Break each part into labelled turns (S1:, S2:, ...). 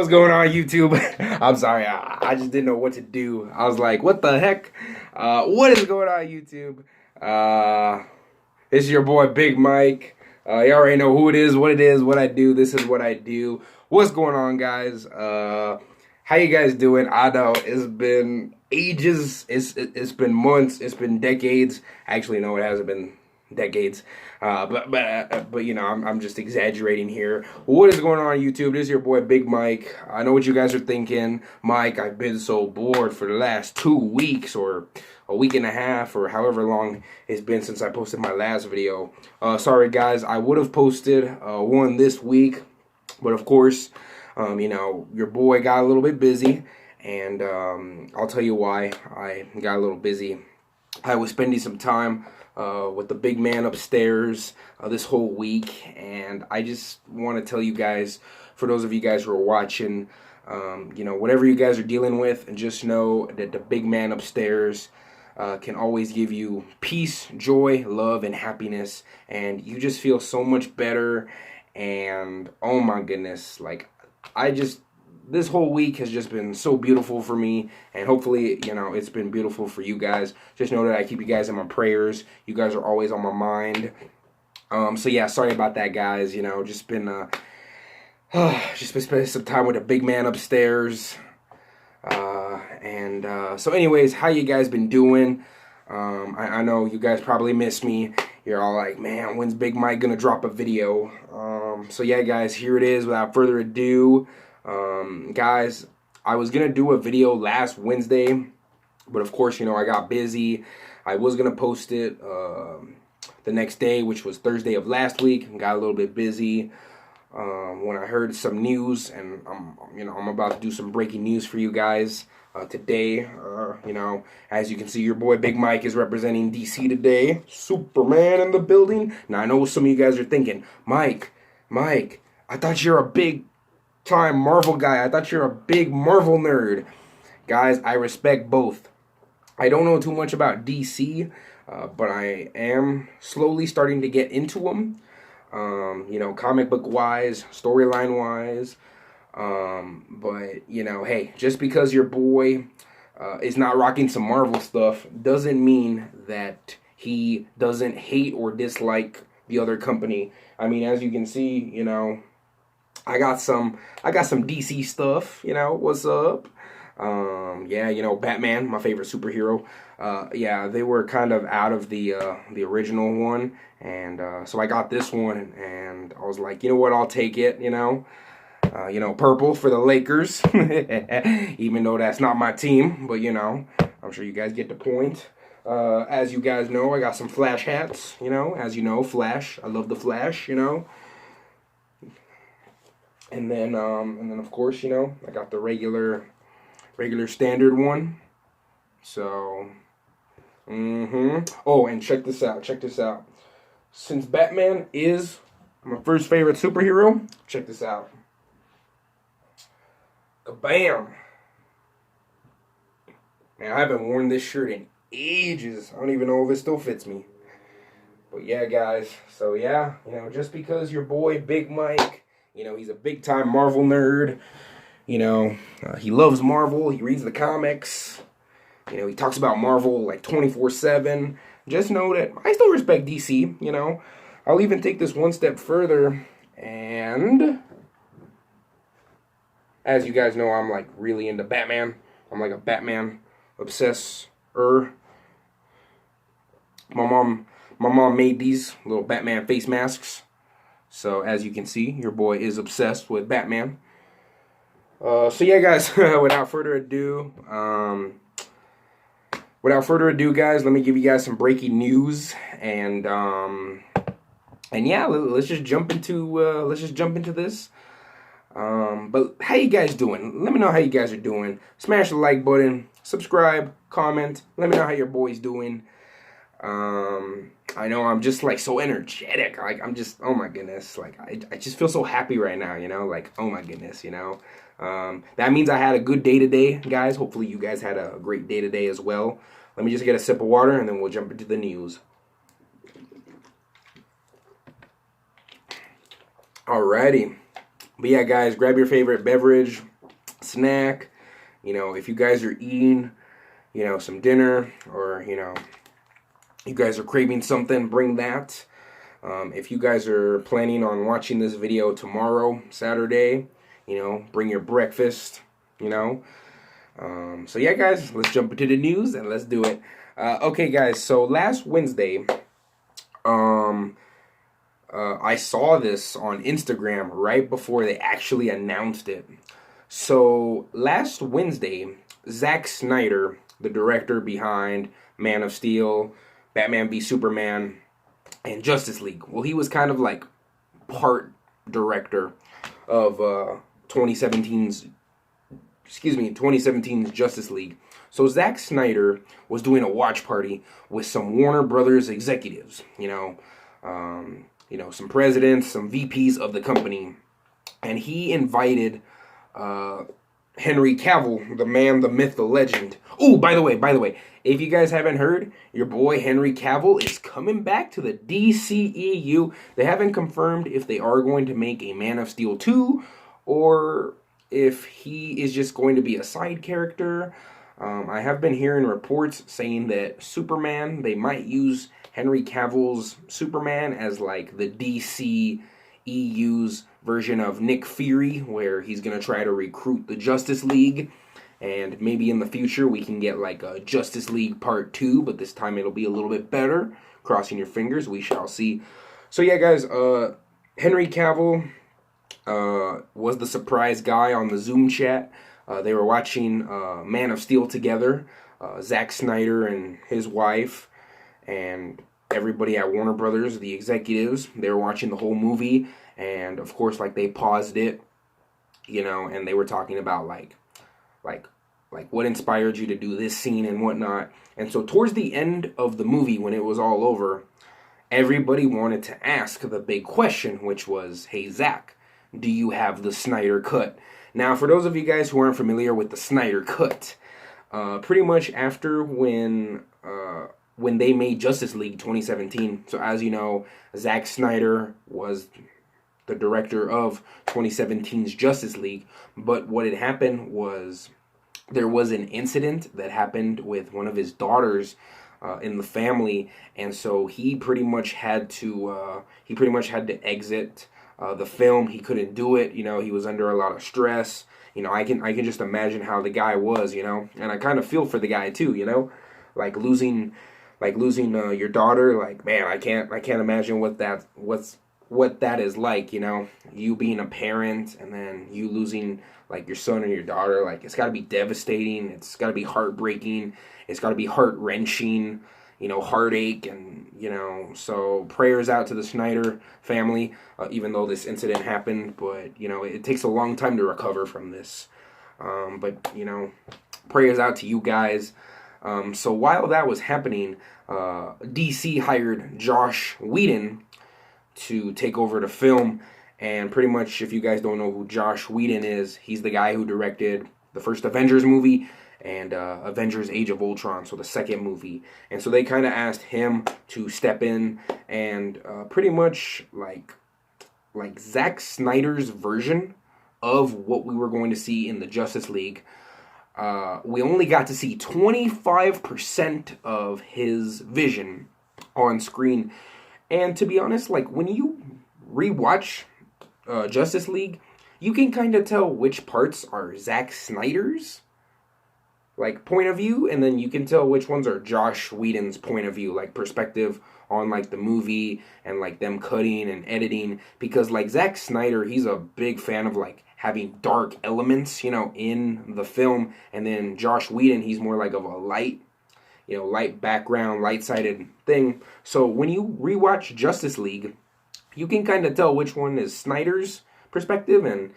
S1: What's going on, YouTube? I'm sorry, I just didn't know what to do. I was like, what the heck? What is going on, YouTube? This is your boy, Big Mike. You already know who it is, what I do. This is what I do. What's going on, guys? How you guys doing? I know it's been ages. It's been months. It's been decades. Actually, no, it hasn't been decades. But you know, I'm just exaggerating here. What is going on, YouTube? This is your boy Big Mike. I know what you guys are thinking. Mike, I've been so bored for the last 2 weeks or a week and a half or however long it's been since I posted my last video. Sorry guys, I would have posted one this week, but of course, you know, your boy got a little bit busy, and I'll tell you why I got a little busy. I was spending some time with the big man upstairs this whole week, and I just want to tell you guys, for those of you guys who are watching, you know, whatever you guys are dealing with, and just know that the big man upstairs can always give you peace, joy, love, and happiness, and you just feel so much better. And oh my goodness, like, this whole week has just been so beautiful for me, and hopefully, you know, it's been beautiful for you guys. Just know that I keep you guys in my prayers. You guys are always on my mind. So yeah, sorry about that, guys. You know, just been spending some time with a big man upstairs. So anyways, how you guys been doing? I know you guys probably miss me. You're all like, man, when's Big Mike gonna drop a video? So yeah, guys, here it is. Without further ado, guys, I was gonna do a video last Wednesday, but of course, you know, I got busy. I was gonna post it the next day, which was Thursday of last week, and got a little bit busy when I heard some news, and I'm about to do some breaking news for you guys today. You know, as you can see, your boy Big Mike is representing DC today. Superman in the building. Now I know what some of you guys are thinking. Mike, I thought you're a big time Marvel guy. I thought you're a big Marvel nerd. Guys, I respect both. I don't know too much about DC, but I am slowly starting to get into them. You know, comic book wise, storyline wise. But you know, hey, just because your boy is not rocking some Marvel stuff doesn't mean that he doesn't hate or dislike the other company. I mean, as you can see, you know, I got some DC stuff, you know, what's up? Yeah, you know, Batman, my favorite superhero. Yeah, they were kind of out of the original one, and so I got this one, and I was like, you know what, I'll take it, you know. You know, purple for the Lakers, even though that's not my team, but you know, I'm sure you guys get the point. As you guys know, I got some Flash hats, you know, as you know, Flash, I love the Flash, you know. And then of course, you know, I got the regular standard one. So, oh, and check this out. Since Batman is my first favorite superhero, check this out. Kabam! Man, I haven't worn this shirt in ages. I don't even know if it still fits me. But yeah, guys. So yeah, you know, just because your boy Big Mike, you know, he's a big time Marvel nerd. You know, he loves Marvel. He reads the comics. You know, he talks about Marvel like 24/7. Just know that I still respect DC. You know, I'll even take this one step further, and as you guys know, I'm like really into Batman. I'm like a Batman obsessor. My mom made these little Batman face masks. So as you can see, your boy is obsessed with Batman. So yeah, guys, without further ado, guys, let me give you guys some breaking news, and yeah, let's just jump into this. But how you guys doing? Let me know how you guys are doing. Smash the like button, subscribe, comment. Let me know how your boy's doing. I know I'm just like so energetic. Like I'm just, oh my goodness. Like I just feel so happy right now, you know, like, oh my goodness, you know. That means I had a good day today, guys. Hopefully you guys had a great day today as well. Let me just get a sip of water, and then we'll jump into the news. Alrighty. But yeah, guys, grab your favorite beverage, snack. You know, if you guys are eating, you know, some dinner, or, you know, you guys are craving something, bring that. If you guys are planning on watching this video tomorrow, Saturday, you know, bring your breakfast, you know. So yeah, guys, let's jump into the news and let's do it. Okay, guys, so last Wednesday, I saw this on Instagram right before they actually announced it. So last Wednesday, Zack Snyder, the director behind Man of Steel, Batman v Superman, and Justice League. Well, he was kind of like part director of 2017's 2017's Justice League. So Zack Snyder was doing a watch party with some Warner Brothers executives, some presidents, some VPs of the company, and he invited Henry Cavill, the man, the myth, the legend. Oh, by the way, if you guys haven't heard, your boy Henry Cavill is coming back to the DCEU. They haven't confirmed if they are going to make a Man of Steel 2 or if he is just going to be a side character. I have been hearing reports saying that Superman, they might use Henry Cavill's Superman as like the DCEU's version of Nick Fury, where he's going to try to recruit the Justice League. And maybe in the future we can get like a Justice League Part 2, but this time it'll be a little bit better. Crossing your fingers, we shall see. So yeah, guys, Henry Cavill was the surprise guy on the Zoom chat. They were watching Man of Steel together. Zack Snyder and his wife and everybody at Warner Brothers, the executives, they were watching the whole movie. And of course, like, they paused it, and they were talking about like what inspired you to do this scene and whatnot. And so towards the end of the movie, when it was all over, everybody wanted to ask the big question, which was, hey, Zack, do you have the Snyder Cut? Now, for those of you guys who aren't familiar with the Snyder Cut, pretty much after when they made Justice League 2017, so as you know, Zack Snyder was the director of 2017's Justice League, but what had happened was there was an incident that happened with one of his daughters in the family, and so he pretty much had to exit the film. He couldn't do it. He was under a lot of stress. I can just imagine how the guy was. And I kind of feel for the guy too. Like losing your daughter. Like, man, I can't imagine what that is like. You being a parent and then you losing like your son and your daughter. Like, it's got to be devastating. It's got to be heartbreaking. It's got to be heart-wrenching. Heartache, and, so prayers out to the Snyder family, even though this incident happened, but, it takes a long time to recover from this, but, prayers out to you guys. So while that was happening, DC hired Josh Whedon to take over the film, and pretty much, if you guys don't know who Josh Whedon is, he's the guy who directed the first Avengers movie, and Avengers Age of Ultron, so the second movie. And so they kind of asked him to step in and pretty much like Zack Snyder's version of what we were going to see in the Justice League. We only got to see 25% of his vision on screen. And to be honest, like, when you rewatch Justice League, you can kind of tell which parts are Zack Snyder's like point of view, and then you can tell which ones are Josh Whedon's point of view, like perspective on like the movie and like them cutting and editing, because like Zack Snyder, he's a big fan of like having dark elements, in the film, and then Josh Whedon, he's more like of a light background, light-sided thing. So when you rewatch Justice League, you can kind of tell which one is Snyder's perspective and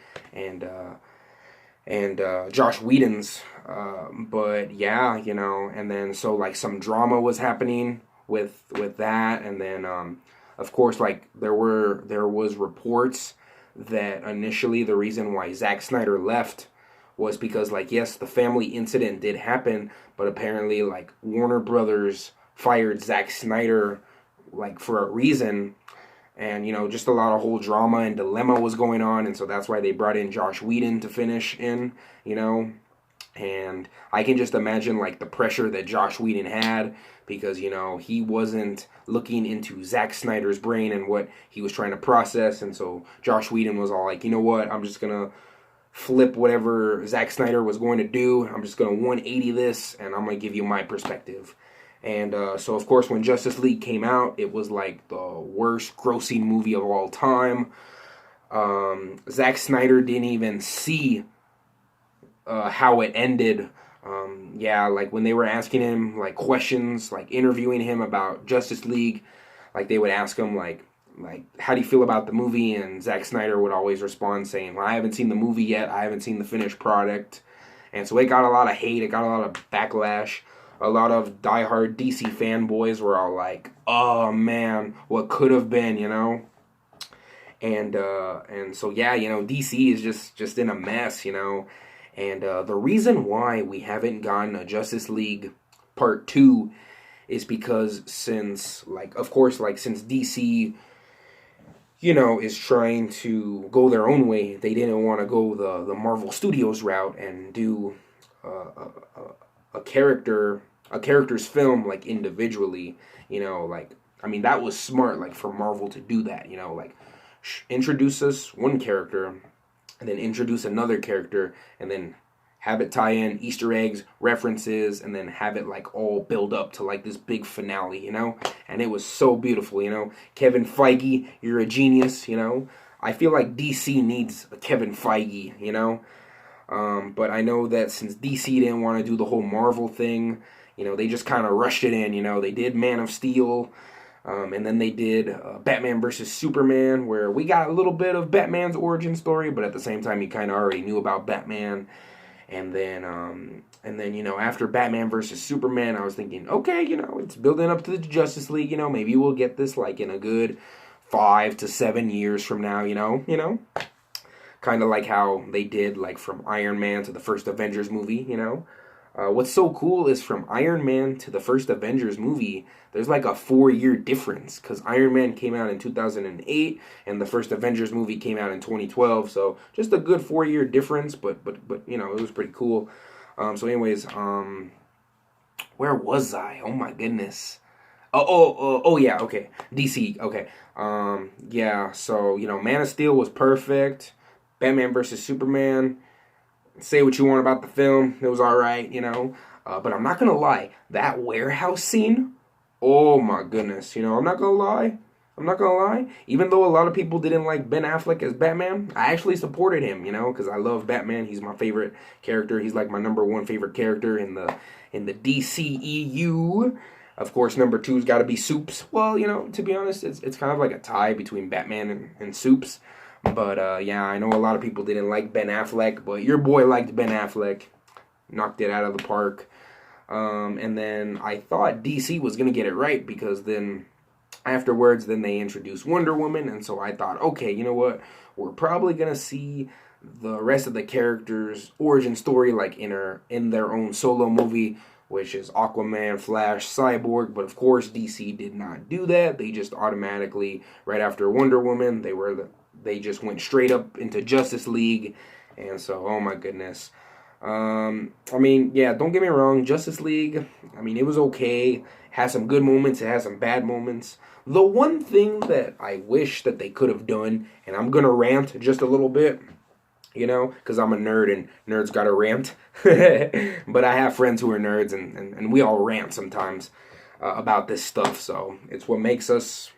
S1: Josh Whedon's, but yeah, and then so like some drama was happening with that, and then of course, like there was reports that initially the reason why Zack Snyder left was because, like, yes, the family incident did happen, but apparently like Warner Brothers fired Zack Snyder like for a reason. and just a lot of whole drama and dilemma was going on, and so that's why they brought in Josh Whedon to finish in, and I can just imagine like the pressure that Josh Whedon had, because he wasn't looking into Zack Snyder's brain and what he was trying to process, and so Josh Whedon was all like, you know what, I'm just gonna flip whatever Zack Snyder was going to do. I'm just gonna 180 this, and I'm gonna give you my perspective. And so, of course, when Justice League came out, it was like the worst grossing movie of all time. Zack Snyder didn't even see how it ended. Yeah, like when they were asking him like questions, like interviewing him about Justice League, like they would ask him like how do you feel about the movie, and Zack Snyder would always respond saying, well, I haven't seen the movie yet, I haven't seen the finished product. And so it got a lot of hate, it got a lot of backlash. A lot of diehard DC fanboys were all like, oh man, what could have been, and so yeah, DC is just in a mess, and the reason why we haven't gotten a Justice League Part 2 is because since DC, is trying to go their own way, they didn't want to go the Marvel Studios route and do a character's film like individually, that was smart, like for Marvel to do that, introduce us one character and then introduce another character and then have it tie in Easter eggs, references, and then have it like all build up to like this big finale, and it was so beautiful, Kevin Feige, you're a genius, I feel like DC needs a Kevin Feige, but I know that since DC didn't want to do the whole Marvel thing, they just kind of rushed it in. They did Man of Steel, and then they did Batman versus Superman, where we got a little bit of Batman's origin story, but at the same time, you kind of already knew about Batman. And then after Batman versus Superman, I was thinking, okay, it's building up to the Justice League. Maybe we'll get this like in a good 5 to 7 years from now. Kind of like how they did like from Iron Man to the first Avengers movie. What's so cool is from Iron Man to the first Avengers movie, there's like a 4-year difference, because Iron Man came out in 2008 and the first Avengers movie came out in 2012, so just a good 4-year difference, but it was pretty cool. So anyways, where was I? Oh my goodness. Oh yeah, okay. DC, okay. Yeah, so, Man of Steel was perfect. Batman versus Superman, say what you want about the film, it was alright, but I'm not gonna lie, that warehouse scene, oh my goodness, I'm not gonna lie, even though a lot of people didn't like Ben Affleck as Batman, I actually supported him, because I love Batman, he's my favorite character, he's like my #1 favorite character in the DCEU. Of course, number 2's gotta be Soups. Well, to be honest, it's kind of like a tie between Batman and Soups. But, yeah, I know a lot of people didn't like Ben Affleck, but your boy liked Ben Affleck. Knocked it out of the park. And then I thought DC was going to get it right, because then afterwards, then they introduced Wonder Woman. And so I thought, okay, you know what? We're probably going to see the rest of the characters' origin story like in their own solo movie, which is Aquaman, Flash, Cyborg. But, of course, DC did not do that. They just automatically, right after Wonder Woman, they just went straight up into Justice League, and so, oh my goodness. Yeah, don't get me wrong, Justice League, it was okay, it had some good moments, it had some bad moments. The one thing that I wish that they could have done, and I'm gonna rant just a little bit, because I'm a nerd, and nerds gotta rant, but I have friends who are nerds, and we all rant sometimes about this stuff, so it's what makes us,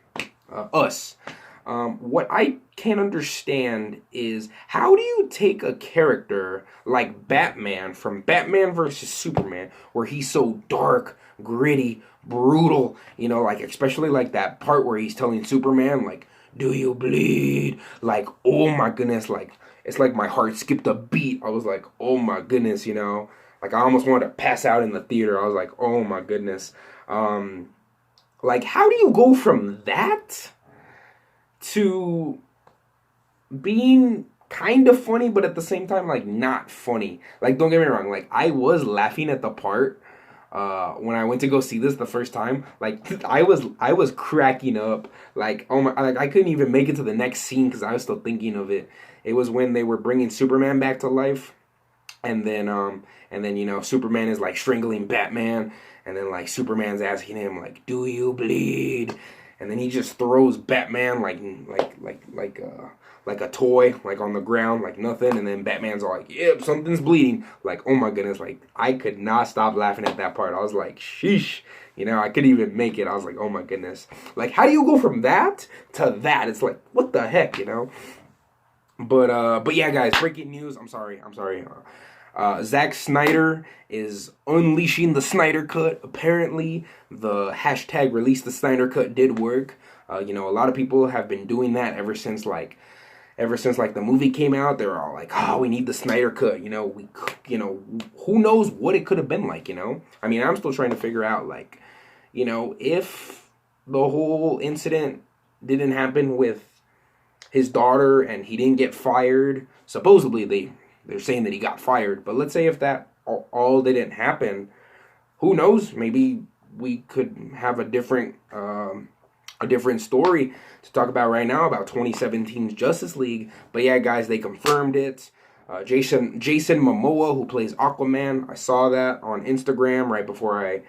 S1: us. What I can't understand is, how do you take a character like Batman from Batman versus Superman, where he's so dark, gritty, brutal, especially like that part where he's telling Superman, like, do you bleed? Like, oh my goodness, like, it's like my heart skipped a beat. I was like, oh my goodness, like I almost wanted to pass out in the theater. I was like, oh my goodness. Like, how do you go from that to being kind of funny, but at the same time, like, not funny? Like, don't get me wrong, like, I was laughing at the part when I went to go see this the first time, like I was cracking up. Like, oh my, like I couldn't even make it to the next scene because I was still thinking of it. It was when they were bringing Superman back to life, and then Superman is like strangling Batman, and then like Superman's asking him like, "Do you bleed?" And then he just throws Batman like a toy, like on the ground, like nothing. And then Batman's all like, "Yep, something's bleeding." Like, oh my goodness, like I could not stop laughing at that part. I was like, sheesh, I couldn't even make it. I was like, oh my goodness, like how do you go from that to that? It's like, what the heck. But yeah, guys, breaking news. I'm sorry. Zack Snyder is unleashing the Snyder Cut. Apparently, the hashtag release the Snyder Cut did work. A lot of people have been doing that ever since like the movie came out. They're all like, "Oh, we need the Snyder Cut." Who knows what it could have been like. I mean, I'm still trying to figure out like, if the whole incident didn't happen with his daughter and he didn't get fired. Supposedly they're saying that he got fired, but let's say if that all didn't happen, who knows? Maybe we could have a different story to talk about right now about 2017's Justice League. But yeah, guys, they confirmed it. Jason Momoa, who plays Aquaman, I saw that on Instagram right before I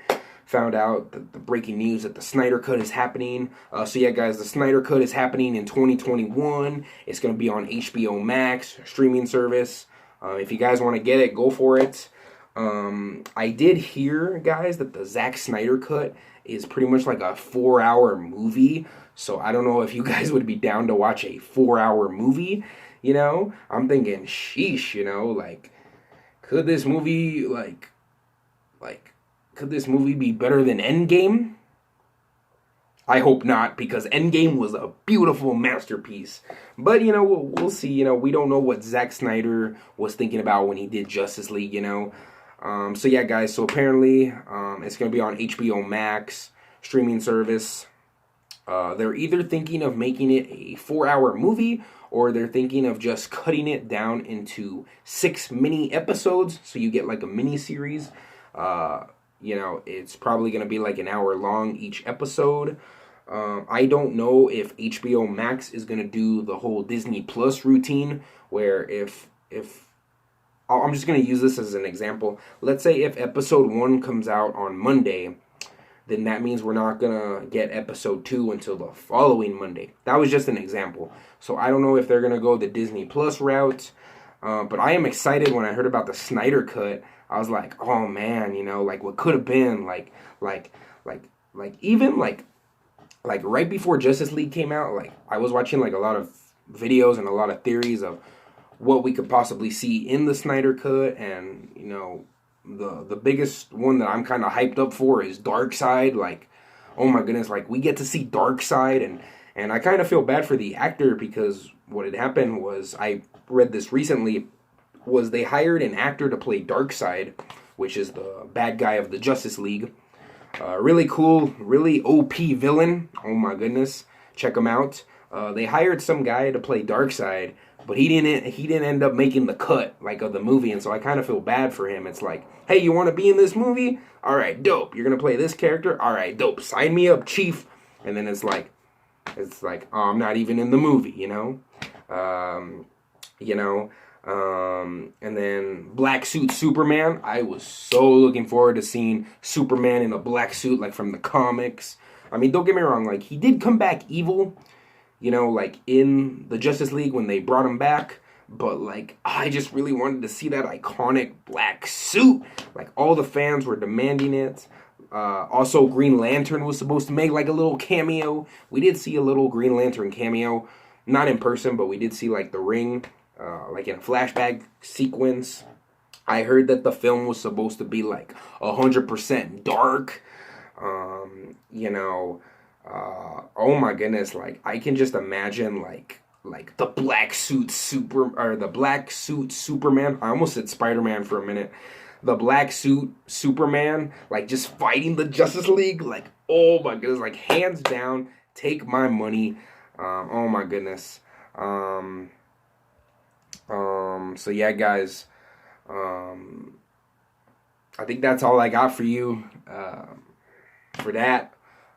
S1: found out the breaking news that the Snyder Cut is happening. So yeah, guys, the Snyder Cut is happening in 2021. It's going to be on HBO Max, streaming service. If you guys want to get it, go for it. I did hear, guys, that the Zack Snyder Cut is pretty much like a 4-hour movie. So I don't know if you guys would be down to watch a 4-hour movie. I'm thinking, sheesh, like, could this movie, could this movie be better than Endgame? I hope not, because Endgame was a beautiful masterpiece. But, we'll see. We don't know what Zack Snyder was thinking about when he did Justice League, So, yeah, guys. So, apparently, it's going to be on HBO Max, streaming service. They're either thinking of making it a 4-hour movie, or they're thinking of just cutting it down into 6 mini episodes. So, you get like a mini series. It's probably going to be like an hour long each episode. I don't know if HBO Max is going to do the whole Disney Plus routine where if I'm just going to use this as an example. Let's say if episode 1 comes out on Monday, then that means we're not going to get episode 2 until the following Monday. That was just an example. So I don't know if they're going to go the Disney Plus route. But I am excited when I heard about the Snyder Cut. I was like, oh man, like what could have been, like even like right before Justice League came out, like I was watching like a lot of videos and a lot of theories of what we could possibly see in the Snyder Cut, and the biggest one that I'm kind of hyped up for is Darkseid. Like, oh my goodness, like we get to see Darkseid, and I kind of feel bad for the actor because what had happened was, I read this recently, was they hired an actor to play Darkseid, which is the bad guy of the Justice League. Really cool, really OP villain. Oh my goodness, check him out. They hired some guy to play Darkseid, but he didn't end up making the cut like of the movie, and so I kind of feel bad for him. It's like, hey, you want to be in this movie? All right, dope. You're gonna play this character? All right, dope. Sign me up, chief. And then it's like, oh, I'm not even in the movie, And then Black Suit Superman. I was so looking forward to seeing Superman in a black suit, like from the comics. I mean, don't get me wrong, like he did come back evil, like in the Justice League when they brought him back. But like, I just really wanted to see that iconic black suit. Like all the fans were demanding it. Also, Green Lantern was supposed to make like a little cameo. We did see a little Green Lantern cameo, not in person, but we did see like the ring. Like in a flashback sequence. I heard that the film was supposed to be like 100% dark. Oh my goodness, like I can just imagine like the black suit Superman. I almost said Spider-Man for a minute. The black suit Superman, like just fighting the Justice League. Like, oh my goodness, like hands down, take my money. Oh my goodness. So yeah, guys, I think that's all I got for you. for that.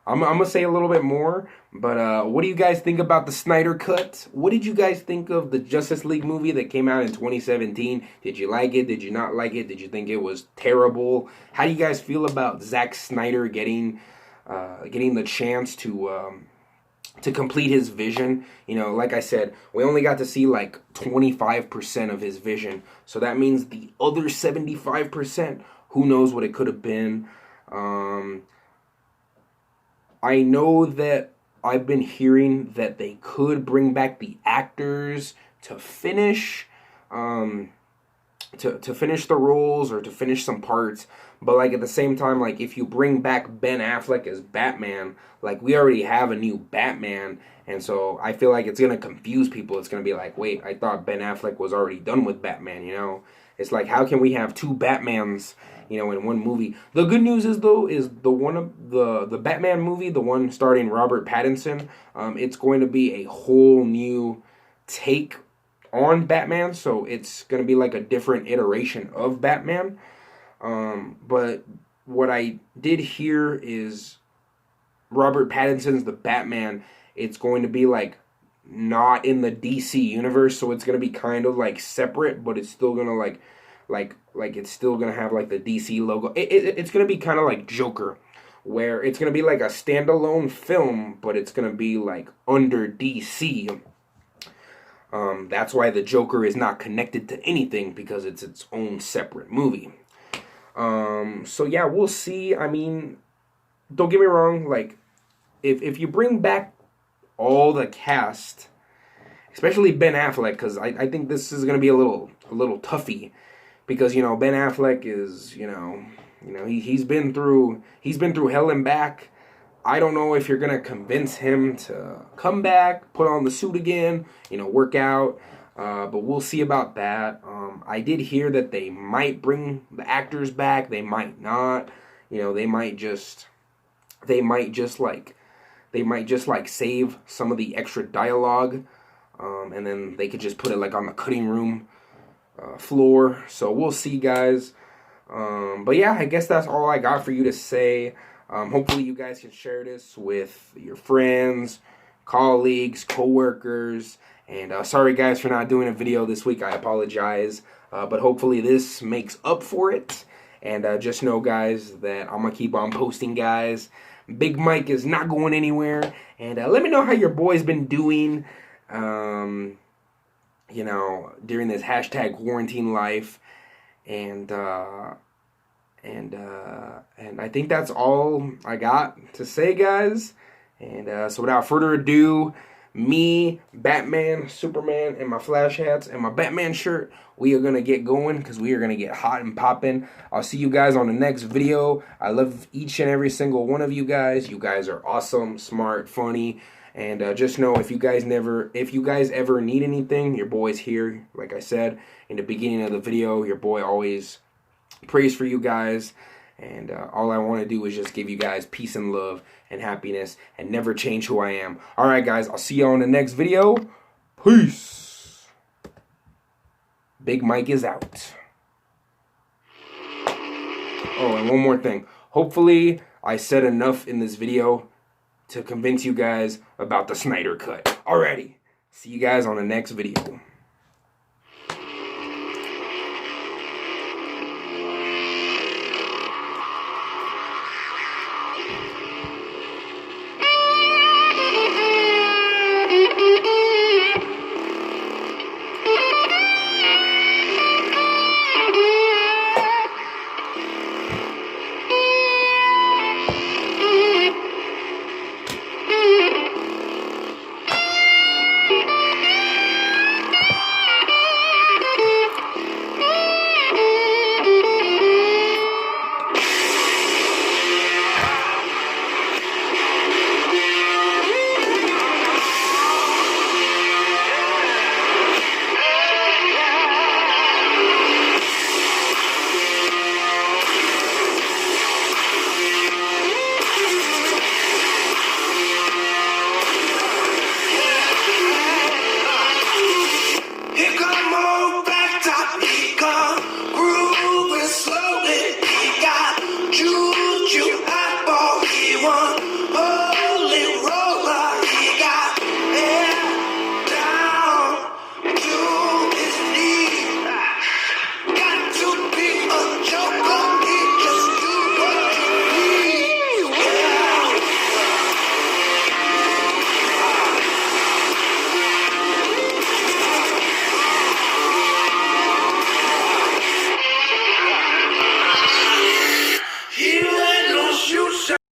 S1: I'm gonna say a little bit more, but what do you guys think about the Snyder Cut? What did you guys think of the Justice League movie that came out in 2017? Did you like it? Did you not like it? Did you think it was terrible? How do you guys feel about Zack Snyder getting the chance to complete his vision? You know, like I said, we only got to see like 25% of his vision, so that means the other 75%, who knows what it could have been. I know that I've been hearing that they could bring back the actors to finish to finish the roles or to finish some parts, but like at the same time, like if you bring back Ben Affleck as Batman, like we already have a new Batman, and so I feel like it's gonna confuse people. It's gonna be like, wait, I thought Ben Affleck was already done with Batman, you know? It's like, how can we have two Batmans, you know, in one movie? The good news is though, is the Batman movie, the one starring Robert Pattinson, it's going to be a whole new take on Batman, so it's going to be like a different iteration of Batman. But what I did hear is Robert Pattinson's the Batman. It's going to be like not in the DC universe, so it's going to be kind of like separate, but it's still going to like it's still going to have like the DC logo. It's going to be kind of like Joker, where it's going to be like a standalone film, but it's going to be like under DC. That's why the Joker is not connected to anything, because it's its own separate movie. So yeah, we'll see. I mean, don't get me wrong, like if you bring back all the cast, especially Ben Affleck, because I think this is gonna be a little toughy, because you know Ben Affleck is you know he's been through hell and back. I don't know if you're gonna convince him to come back, put on the suit again, you know, work out. But we'll see about that. I did hear that they might bring the actors back. They might not. You know, they might just like save some of the extra dialogue, and then they could just put it like on the cutting room floor. So we'll see, guys. But yeah, I guess that's all I got for you to say. Hopefully you guys can share this with your friends, colleagues, co-workers. And sorry guys for not doing a video this week. I apologize. But hopefully this makes up for it. And just know, guys, that I'm going to keep on posting, guys. Big Mike is not going anywhere. And let me know how your boy's been doing, you know, during this hashtag quarantine life. And I think that's all I got to say, guys. And so without further ado, me, Batman, Superman, and my Flash hats, and my Batman shirt, we are going to get going, because we are going to get hot and popping. I'll see you guys on the next video. I love each and every single one of you guys. You guys are awesome, smart, funny. And just know, if you guys ever need anything, your boy's here. Like I said in the beginning of the video, your boy always prays for you guys. And all I want to do is just give you guys peace and love and happiness, and never change who I am. Alright guys, I'll see you on the next video. Peace. Big Mike is out. Oh, and one more thing. Hopefully I said enough in this video to convince you guys about the Snyder Cut. Alrighty. See you guys on the next video.